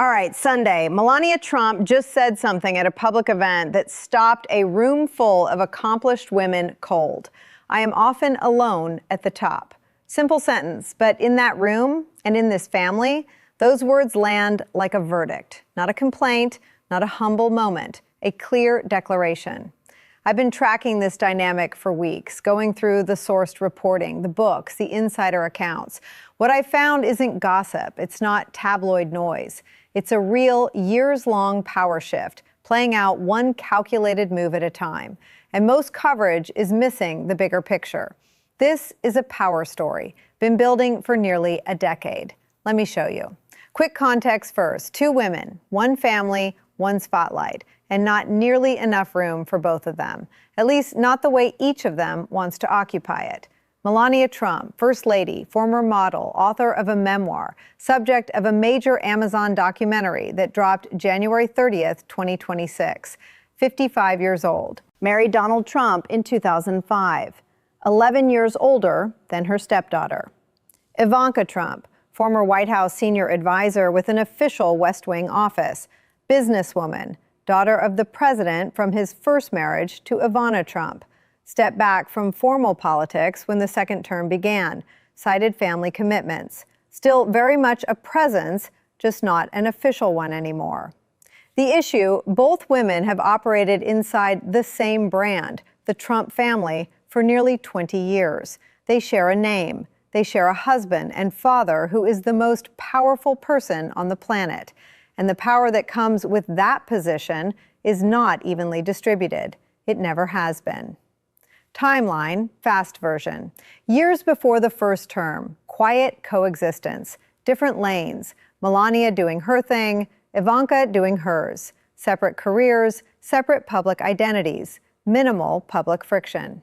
All right, Sunday, Melania Trump just said something at a public event that stopped a room full of accomplished women cold. I am often alone at the top. Simple sentence, but in that room and in this family, those words land like a verdict, not a complaint, not a humble moment, a clear declaration. I've been tracking this dynamic for weeks, going through the sourced reporting, the books, the insider accounts. What I found isn't gossip. It's not tabloid noise. It's a real years-long power shift, playing out one calculated move at a time. And most coverage is missing the bigger picture. This is a power story, been building for nearly a decade. Let me show you. Quick context first. Two women, one family, one spotlight, and not nearly enough room for both of them, at least not the way each of them wants to occupy it. Melania Trump, First Lady, former model, author of a memoir, subject of a major Amazon documentary that dropped January 30th, 2026, 55 years old, married Donald Trump in 2005, 11 years older than her stepdaughter. Ivanka Trump, former White House senior advisor with an official West Wing office, businesswoman, daughter of the president from his first marriage to Ivanka Trump, stepped back from formal politics when the second term began, cited family commitments. Still very much a presence, just not an official one anymore. The issue, both women have operated inside the same brand, the Trump family, for nearly 20 years. They share a name. They share a husband and father who is the most powerful person on the planet. And the power that comes with that position is not evenly distributed. It never has been. Timeline, fast version. Years before the first term, quiet coexistence, different lanes, Melania doing her thing, Ivanka doing hers, separate careers, separate public identities, minimal public friction.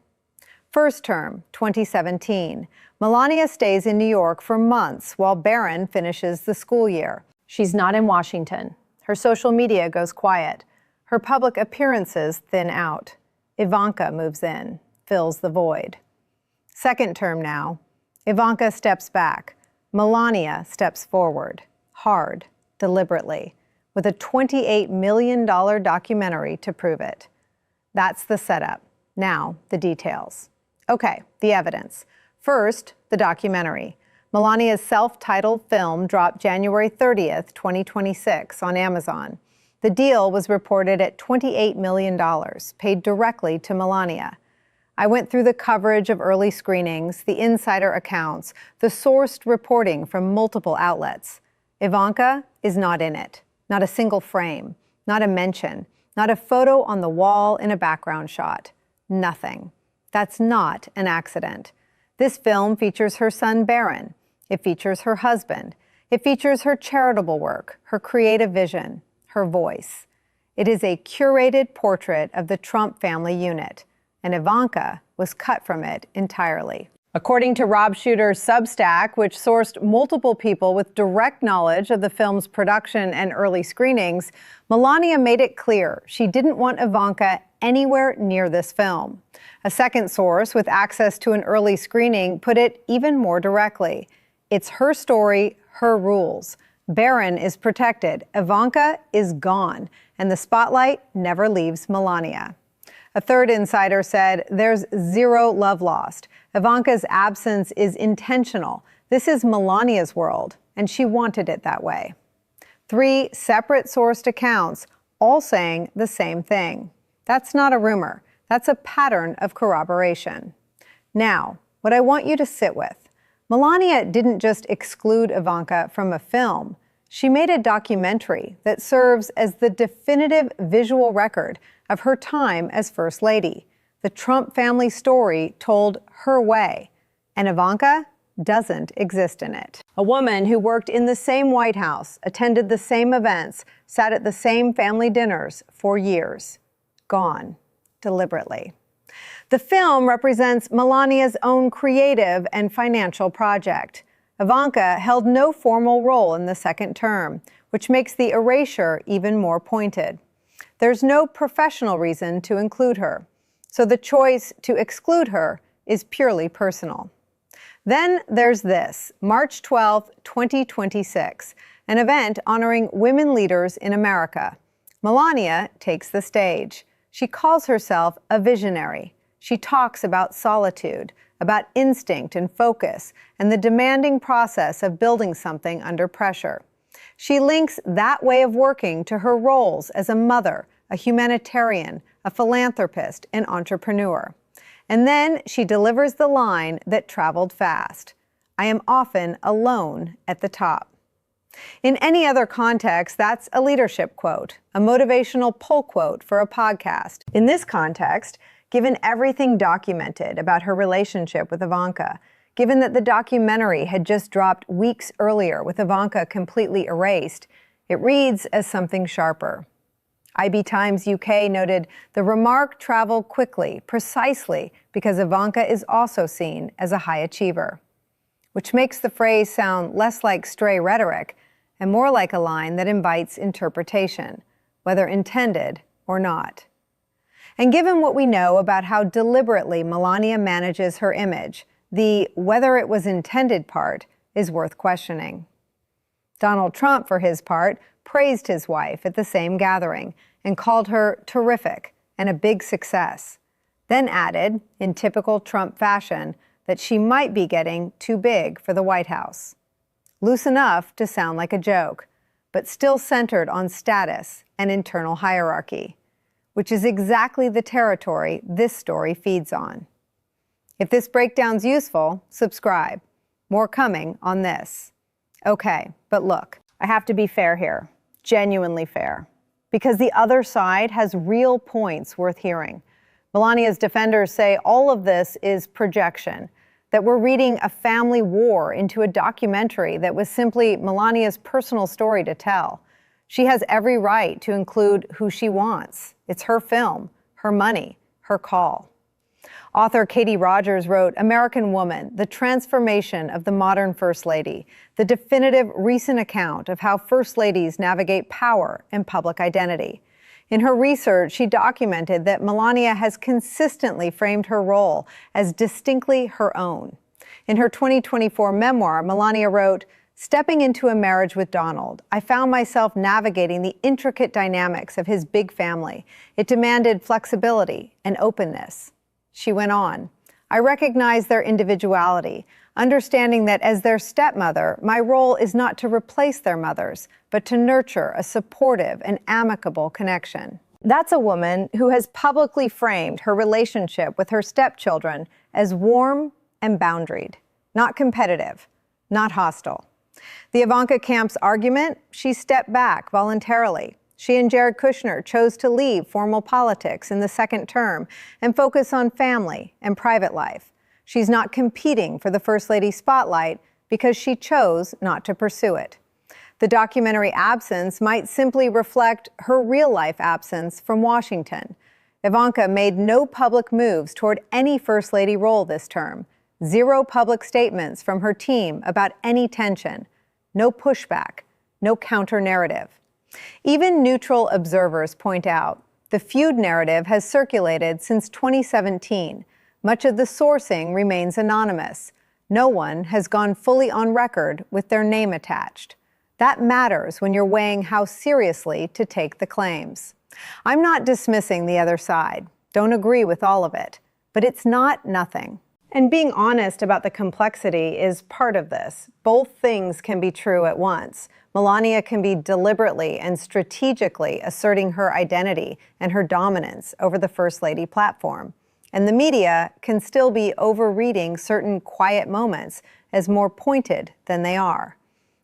First term, 2017. Melania stays in New York for months while Barron finishes the school year. She's not in Washington. Her social media goes quiet. Her public appearances thin out. Ivanka moves in, fills the void. Second term now. Ivanka steps back. Melania steps forward, hard, deliberately, with a $28 million documentary to prove it. That's the setup. Now, the details. Okay, the evidence. First, the documentary. Melania's self-titled film dropped January 30th, 2026 on Amazon. The deal was reported at $28 million, paid directly to Melania. I went through the coverage of early screenings, the insider accounts, the sourced reporting from multiple outlets. Ivanka is not in it. Not a single frame, not a mention, not a photo on the wall in a background shot. Nothing. That's not an accident. This film features her son, Barron. It features her husband. It features her charitable work, her creative vision, her voice. It is a curated portrait of the Trump family unit, and Ivanka was cut from it entirely. According to Rob Shooter's Substack, which sourced multiple people with direct knowledge of the film's production and early screenings, Melania made it clear she didn't want Ivanka anywhere near this film. A second source with access to an early screening put it even more directly. It's her story, her rules. Barron is protected, Ivanka is gone, and the spotlight never leaves Melania. A third insider said there's zero love lost. Ivanka's absence is intentional. This is Melania's world, and she wanted it that way. Three separate sourced accounts, all saying the same thing. That's not a rumor. That's a pattern of corroboration. Now, what I want you to sit with. Melania didn't just exclude Ivanka from a film. She made a documentary that serves as the definitive visual record of her time as First Lady. The Trump family story told her way. And Ivanka doesn't exist in it. A woman who worked in the same White House, attended the same events, sat at the same family dinners for years. Gone, deliberately. The film represents Melania's own creative and financial project. Ivanka held no formal role in the second term, which makes the erasure even more pointed. There's no professional reason to include her, so the choice to exclude her is purely personal. Then there's this, March 12, 2026, an event honoring women leaders in America. Melania takes the stage. She calls herself a visionary. She talks about solitude, about instinct and focus, and the demanding process of building something under pressure. She links that way of working to her roles as a mother, a humanitarian, a philanthropist, and entrepreneur. And then she delivers the line that traveled fast. I am often alone at the top. In any other context, that's a leadership quote, a motivational pull quote for a podcast. In this context, given everything documented about her relationship with Ivanka, given that the documentary had just dropped weeks earlier with Ivanka completely erased, it reads as something sharper. IB Times UK noted the remark traveled quickly, precisely because Ivanka is also seen as a high achiever, which makes the phrase sound less like stray rhetoric and more like a line that invites interpretation, whether intended or not. And given what we know about how deliberately Melania manages her image, the whether it was intended part is worth questioning. Donald Trump, for his part, praised his wife at the same gathering and called her terrific and a big success, then added, in typical Trump fashion, that she might be getting too big for the White House. Loose enough to sound like a joke, but still centered on status and internal hierarchy, which is exactly the territory this story feeds on. If this breakdown's useful, subscribe. More coming on this. Okay, but look, I have to be fair here, genuinely fair, because the other side has real points worth hearing. Melania's defenders say all of this is projection, that we're reading a family war into a documentary that was simply Melania's personal story to tell. She has every right to include who she wants. It's her film, her money, her call. Author Katie Rogers wrote American Woman, The Transformation of the Modern First Lady, the definitive recent account of how First Ladies navigate power and public identity. In her research, she documented that Melania has consistently framed her role as distinctly her own. In her 2024 memoir, Melania wrote, "Stepping into a marriage with Donald, I found myself navigating the intricate dynamics of his big family. It demanded flexibility and openness." She went on, "I recognize their individuality, understanding that as their stepmother, my role is not to replace their mothers, but to nurture a supportive and amicable connection." That's a woman who has publicly framed her relationship with her stepchildren as warm and boundaried, not competitive, not hostile. The Ivanka camp's argument, she stepped back voluntarily. She and Jared Kushner chose to leave formal politics in the second term and focus on family and private life. She's not competing for the First Lady spotlight because she chose not to pursue it. The documentary absence might simply reflect her real-life absence from Washington. Ivanka made no public moves toward any First Lady role this term. Zero public statements from her team about any tension. No pushback, no counter-narrative. Even neutral observers point out the feud narrative has circulated since 2017. Much of the sourcing remains anonymous. No one has gone fully on record with their name attached. That matters when you're weighing how seriously to take the claims. I'm not dismissing the other side. Don't agree with all of it. But it's not nothing. And being honest about the complexity is part of this. Both things can be true at once. Melania can be deliberately and strategically asserting her identity and her dominance over the First Lady platform. And the media can still be overreading certain quiet moments as more pointed than they are.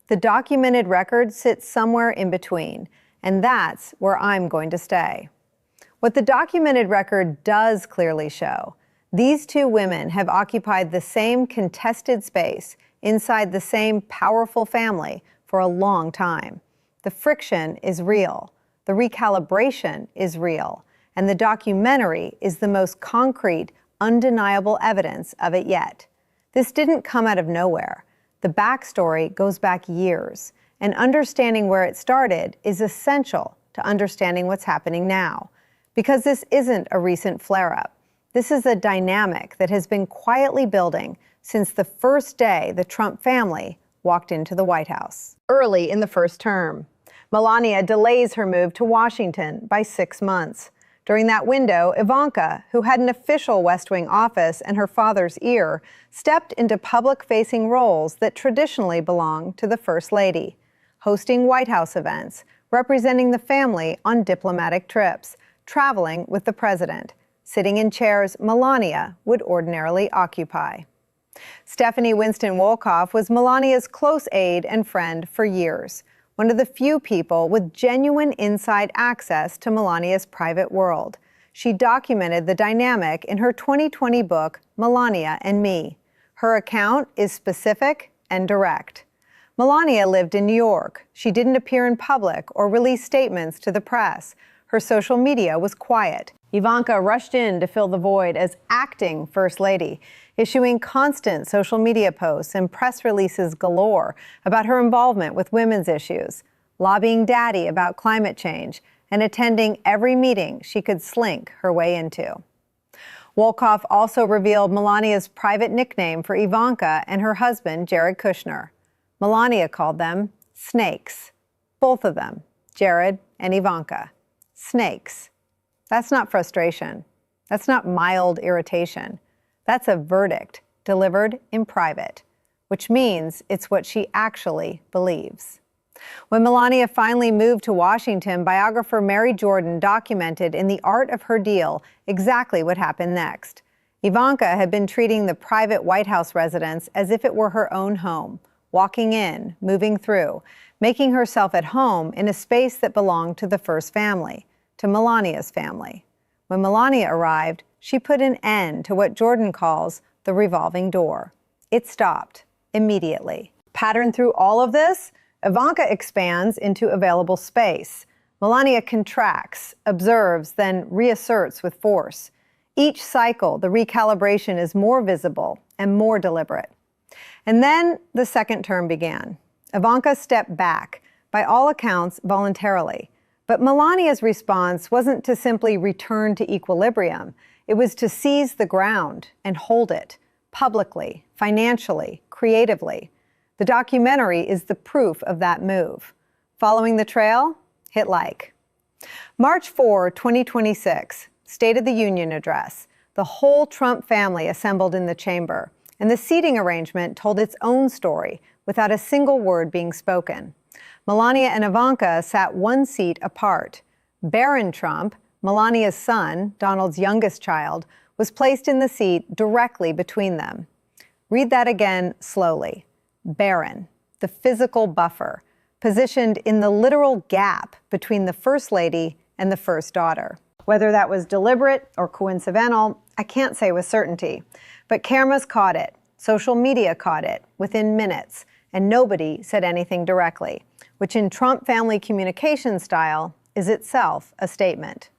The documented record sits somewhere in between, and that's where I'm going to stay. What the documented record does clearly show, these two women have occupied the same contested space inside the same powerful family for a long time. The friction is real. The recalibration is real. And the documentary is the most concrete, undeniable evidence of it yet. This didn't come out of nowhere. The backstory goes back years, and understanding where it started is essential to understanding what's happening now. Because this isn't a recent flare-up. This is a dynamic that has been quietly building since the first day the Trump family walked into the White House early in the first term. Melania delays her move to Washington by 6 months. During that window, Ivanka, who had an official West Wing office and her father's ear, stepped into public-facing roles that traditionally belong to the First Lady, hosting White House events, representing the family on diplomatic trips, traveling with the president, sitting in chairs Melania would ordinarily occupy. Stephanie Winston-Wolkoff was Melania's close aide and friend for years, one of the few people with genuine inside access to Melania's private world. She documented the dynamic in her 2020 book, Melania and Me. Her account is specific and direct. Melania lived in New York. She didn't appear in public or release statements to the press. Her social media was quiet. Ivanka rushed in to fill the void as acting First Lady, issuing constant social media posts and press releases galore about her involvement with women's issues, lobbying Daddy about climate change, and attending every meeting she could slink her way into. Wolkoff also revealed Melania's private nickname for Ivanka and her husband, Jared Kushner. Melania called them snakes. Both of them, Jared and Ivanka. Snakes. That's not frustration. That's not mild irritation. That's a verdict delivered in private, which means it's what she actually believes. When Melania finally moved to Washington, biographer Mary Jordan documented in The Art of Her Deal exactly what happened next. Ivanka had been treating the private White House residence as if it were her own home, walking in, moving through, making herself at home in a space that belonged to the first family, to Melania's family. When Melania arrived, she put an end to what Jordan calls the revolving door. It stopped immediately. Patterned through all of this, Ivanka expands into available space. Melania contracts, observes, then reasserts with force. Each cycle, the recalibration is more visible and more deliberate. And then the second term began. Ivanka stepped back, by all accounts voluntarily. But Melania's response wasn't to simply return to equilibrium. It was to seize the ground and hold it, publicly, financially, creatively. The documentary is the proof of that move. Following the trail? Hit like. March 4, 2026, State of the Union address. The whole Trump family assembled in the chamber, and the seating arrangement told its own story without a single word being spoken. Melania and Ivanka sat one seat apart. Barron Trump, Melania's son, Donald's youngest child, was placed in the seat directly between them. Read that again slowly. Barron, the physical buffer, positioned in the literal gap between the First Lady and the first daughter. Whether that was deliberate or coincidental, I can't say with certainty. But cameras caught it, social media caught it within minutes, and nobody said anything directly, which in Trump family communication style is itself a statement.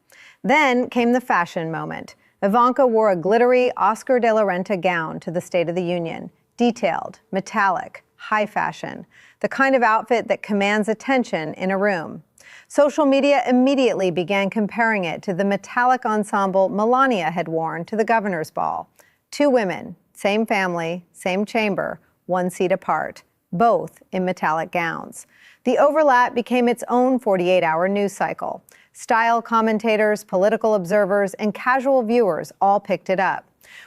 Then came the fashion moment. Ivanka wore a glittery Oscar de la Renta gown to the State of the Union, detailed, metallic, high fashion, the kind of outfit that commands attention in a room. Social media immediately began comparing it to the metallic ensemble Melania had worn to the governor's ball. Two women, same family, same chamber, one seat apart, both in metallic gowns. The overlap became its own 48-hour news cycle. Style commentators, political observers, and casual viewers all picked it up.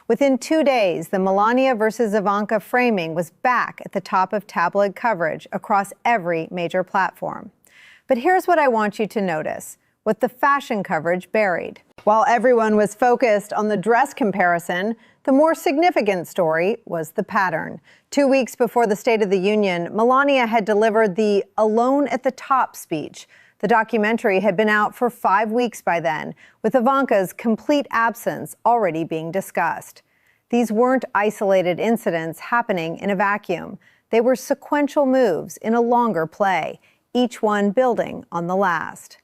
Within 2 days, the Melania versus Ivanka framing was back at the top of tabloid coverage across every major platform. But here's what I want you to notice, what the fashion coverage buried. While everyone was focused on the dress comparison, the more significant story was the pattern. 2 weeks before the State of the Union, Melania had delivered the Alone at the Top speech. The documentary had been out for 5 weeks by then, with Ivanka's complete absence already being discussed. These weren't isolated incidents happening in a vacuum. They were sequential moves in a longer play, each one building on the last.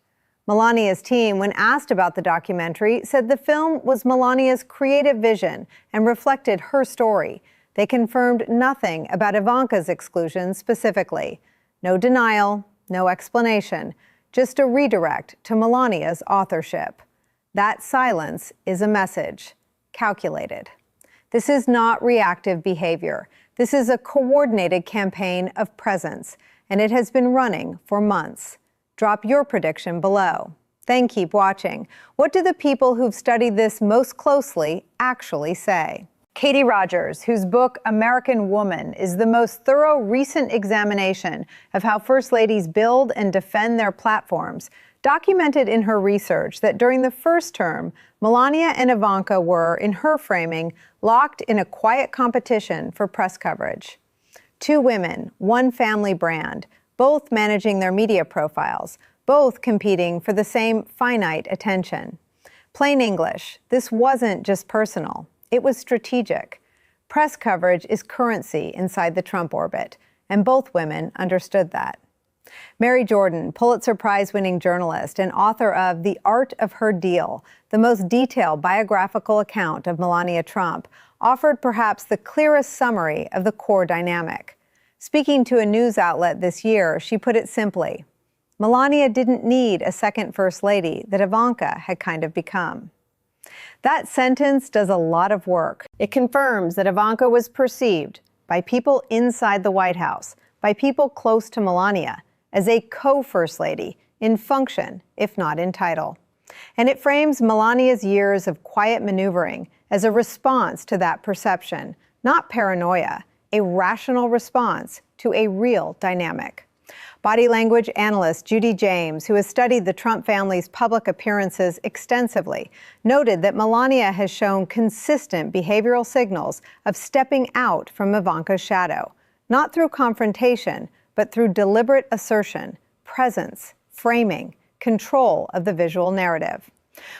Melania's team, when asked about the documentary, said the film was Melania's creative vision and reflected her story. They confirmed nothing about Ivanka's exclusion specifically. No denial, no explanation, just a redirect to Melania's authorship. That silence is a message, calculated. This is not reactive behavior. This is a coordinated campaign of presence, and it has been running for months. Drop your prediction below. Then keep watching. What do the people who've studied this most closely actually say? Katie Rogers, whose book American Woman is the most thorough recent examination of how First Ladies build and defend their platforms, documented in her research that during the first term, Melania and Ivanka were, in her framing, locked in a quiet competition for press coverage. Two women, one family brand, both managing their media profiles, both competing for the same finite attention. Plain English, this wasn't just personal, it was strategic. Press coverage is currency inside the Trump orbit, and both women understood that. Mary Jordan, Pulitzer Prize-winning journalist and author of The Art of Her Deal, the most detailed biographical account of Melania Trump, offered perhaps the clearest summary of the core dynamic. Speaking to a news outlet this year, she put it simply: Melania didn't need a second First Lady that Ivanka had kind of become. That sentence does a lot of work. It confirms that Ivanka was perceived by people inside the White House, by people close to Melania, as a co-First Lady in function, if not in title. And it frames Melania's years of quiet maneuvering as a response to that perception, not paranoia, a rational response to a real dynamic. Body language analyst Judy James, who has studied the Trump family's public appearances extensively, noted that Melania has shown consistent behavioral signals of stepping out from Ivanka's shadow, not through confrontation, but through deliberate assertion, presence, framing, control of the visual narrative.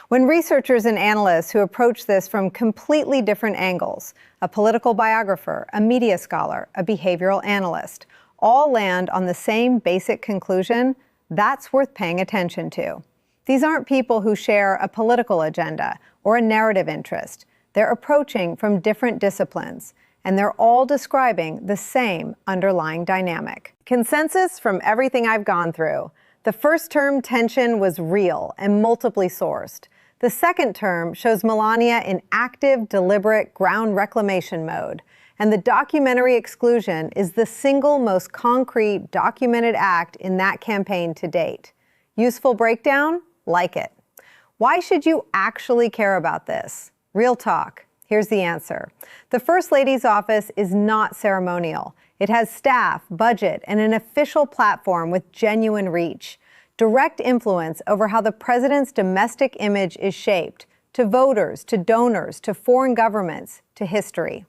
When researchers and analysts who approach this from completely different angles, a political biographer, a media scholar, a behavioral analyst, all land on the same basic conclusion, that's worth paying attention to. These aren't people who share a political agenda or a narrative interest. They're approaching from different disciplines, and they're all describing the same underlying dynamic. Consensus from everything I've gone through. The first term tension was real and multiply sourced. The second term shows Melania in active, deliberate ground reclamation mode. And the documentary exclusion is the single most concrete documented act in that campaign to date. Useful breakdown? Like it. Why should you actually care about this? Real talk. Here's the answer. The First Lady's office is not ceremonial. It has staff, budget, and an official platform with genuine reach. Direct influence over how the president's domestic image is shaped, to voters, to donors, to foreign governments, to history.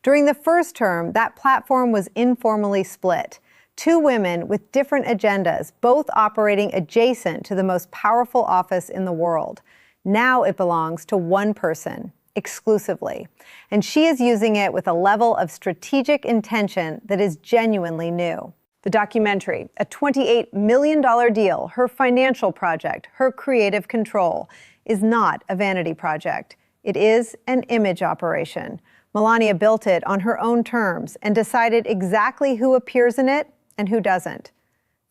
During the first term, that platform was informally split. Two women with different agendas, both operating adjacent to the most powerful office in the world. Now it belongs to one person, exclusively. And she is using it with a level of strategic intention that is genuinely new. The documentary, a $28 million deal, her financial project, her creative control, is not a vanity project. It is an image operation. Melania built it on her own terms and decided exactly who appears in it and who doesn't.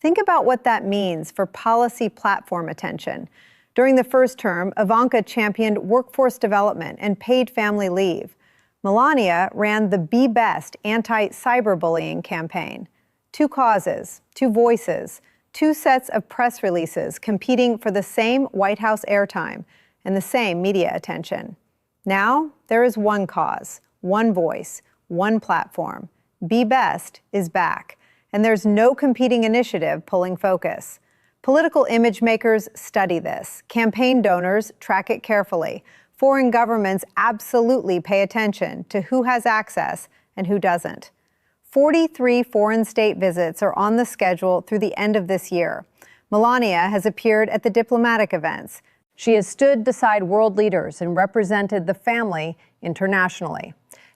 Think about what that means for policy platform attention. During the first term, Ivanka championed workforce development and paid family leave. Melania ran the Be Best anti-cyberbullying campaign. Two causes, two voices, two sets of press releases competing for the same White House airtime and the same media attention. Now, there is one cause, one voice, one platform. Be Best is back, and there's no competing initiative pulling focus. Political image makers study this. Campaign donors track it carefully. Foreign governments absolutely pay attention to who has access and who doesn't. 43 foreign state visits are on the schedule through the end of this year. Melania has appeared at the diplomatic events. She has stood beside world leaders and represented the family internationally.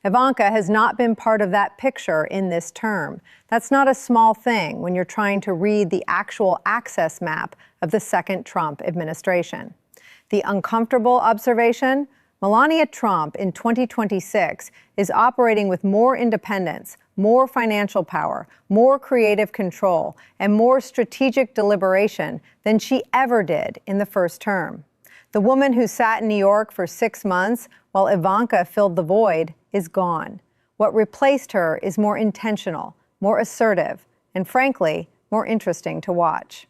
Ivanka has not been part of that picture in this term. That's not a small thing when you're trying to read the actual access map of the second Trump administration. The uncomfortable observation? Melania Trump in 2026 is operating with more independence, more financial power, more creative control, and more strategic deliberation than she ever did in the first term. The woman who sat in New York for 6 months while Ivanka filled the void is gone. What replaced her is more intentional, more assertive, and frankly, more interesting to watch.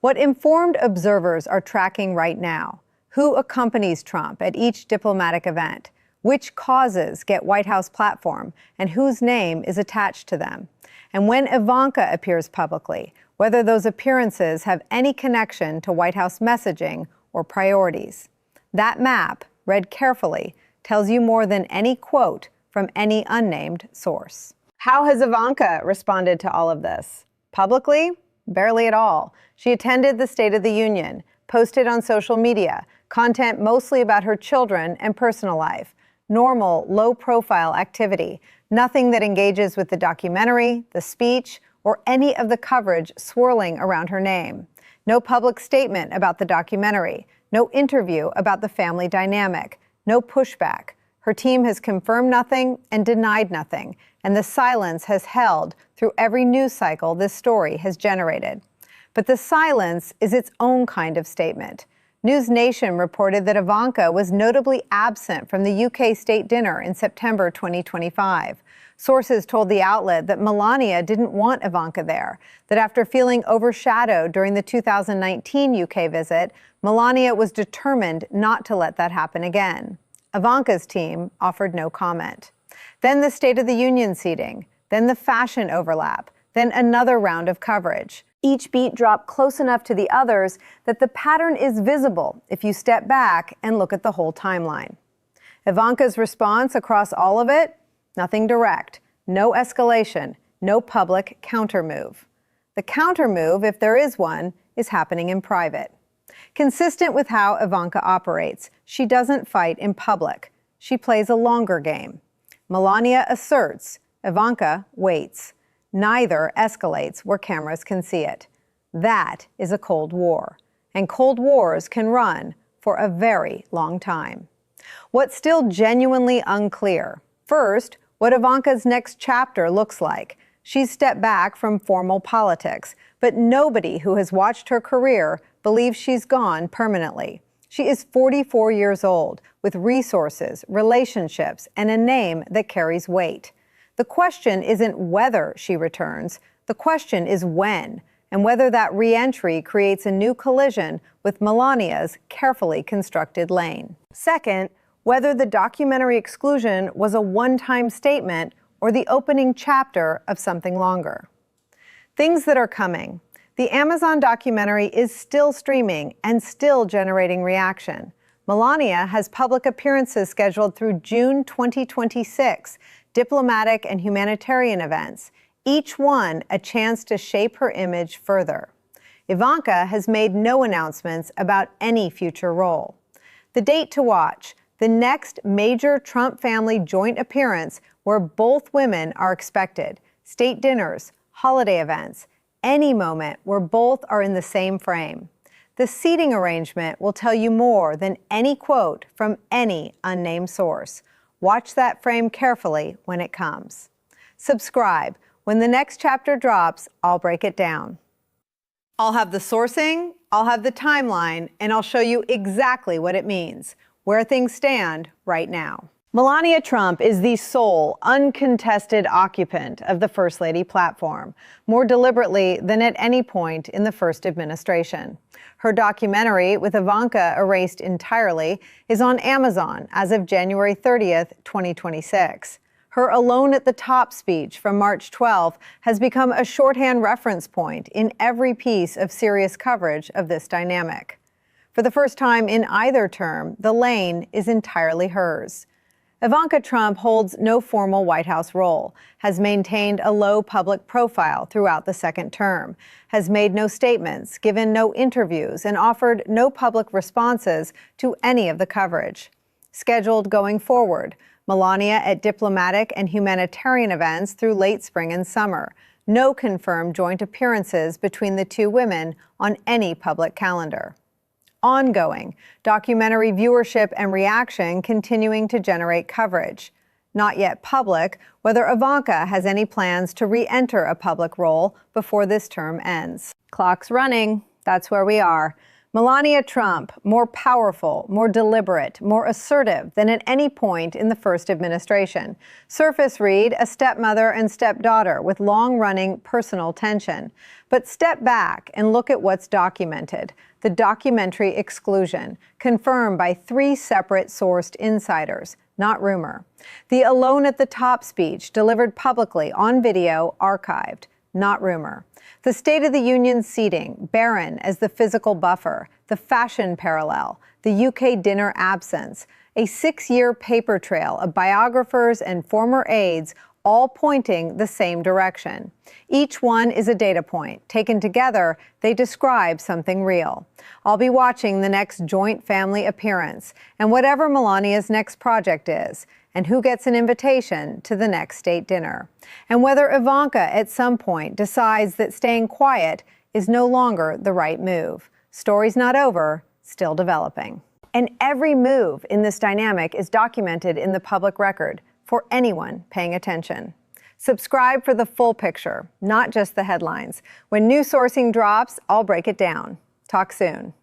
What informed observers are tracking right now: who accompanies Trump at each diplomatic event, which causes get White House platform, and whose name is attached to them. And when Ivanka appears publicly, whether those appearances have any connection to White House messaging or priorities. That map, read carefully, tells you more than any quote from any unnamed source. How has Ivanka responded to all of this? Publicly? Barely at all. She attended the State of the Union, posted on social media, content mostly about her children and personal life. Normal, low-profile activity. Nothing that engages with the documentary, the speech, or any of the coverage swirling around her name. No public statement about the documentary. No interview about the family dynamic. No pushback. Her team has confirmed nothing and denied nothing, and the silence has held through every news cycle this story has generated. But the silence is its own kind of statement. News Nation reported that Ivanka was notably absent from the UK state dinner in September 2025. Sources told the outlet that Melania didn't want Ivanka there, that after feeling overshadowed during the 2019 UK visit, Melania was determined not to let that happen again. Ivanka's team offered no comment. Then the State of the Union seating, then the fashion overlap, then another round of coverage. Each beat dropped close enough to the others that the pattern is visible if you step back and look at the whole timeline. Ivanka's response across all of it? Nothing direct, no escalation, no public countermove. The countermove, if there is one, is happening in private. Consistent with how Ivanka operates, she doesn't fight in public. She plays a longer game. Melania asserts, Ivanka waits. Neither escalates where cameras can see it. That is a Cold War. And Cold Wars can run for a very long time. What's still genuinely unclear? First, what Ivanka's next chapter looks like. She's stepped back from formal politics, but nobody who has watched her career believes she's gone permanently. She is 44 years old, with resources, relationships, and a name that carries weight. The question isn't whether she returns. The question is when, and whether that re-entry creates a new collision with Melania's carefully constructed lane. Second, whether the documentary exclusion was a one-time statement or the opening chapter of something longer. Things that are coming. The Amazon documentary is still streaming and still generating reaction. Melania has public appearances scheduled through June 2026, diplomatic and humanitarian events, each one a chance to shape her image further. Ivanka has made no announcements about any future role. The date to watch: the next major Trump family joint appearance where both women are expected, state dinners, holiday events, any moment where both are in the same frame. The seating arrangement will tell you more than any quote from any unnamed source. Watch that frame carefully when it comes. Subscribe. When the next chapter drops, I'll break it down. I'll have the sourcing, I'll have the timeline, and I'll show you exactly what it means, where things stand right now. Melania Trump is the sole, uncontested occupant of the First Lady platform, more deliberately than at any point in the first administration. Her documentary, with Ivanka erased entirely, is on Amazon as of January 30th, 2026. Her Alone at the Top speech from March 12th has become a shorthand reference point in every piece of serious coverage of this dynamic. For the first time in either term, the lane is entirely hers. Ivanka Trump holds no formal White House role, has maintained a low public profile throughout the second term, has made no statements, given no interviews, and offered no public responses to any of the coverage. Scheduled going forward: Melania at diplomatic and humanitarian events through late spring and summer. No confirmed joint appearances between the two women on any public calendar. Ongoing documentary viewership and reaction continuing to generate coverage. Not yet public whether Ivanka has any plans to re-enter a public role before this term ends. Clock's running. That's where we are. Melania Trump, more powerful, more deliberate, more assertive than at any point in the first administration. Surface read, a stepmother and stepdaughter with long-running personal tension. But step back and look at what's documented. The documentary exclusion, confirmed by 3 separate sourced insiders, not rumor. The alone at the top speech, delivered publicly on video, archived, not rumor. The State of the Union seating, barren as the physical buffer, the fashion parallel, the UK dinner absence, a 6-year paper trail of biographers and former aides, all pointing the same direction. Each one is a data point. Taken together, they describe something real. I'll be watching the next joint family appearance and whatever Melania's next project is, and who gets an invitation to the next state dinner, and whether Ivanka at some point decides that staying quiet is no longer the right move. Story's not over, still developing. And every move in this dynamic is documented in the public record for anyone paying attention. Subscribe for the full picture, not just the headlines. When new sourcing drops, I'll break it down. Talk soon.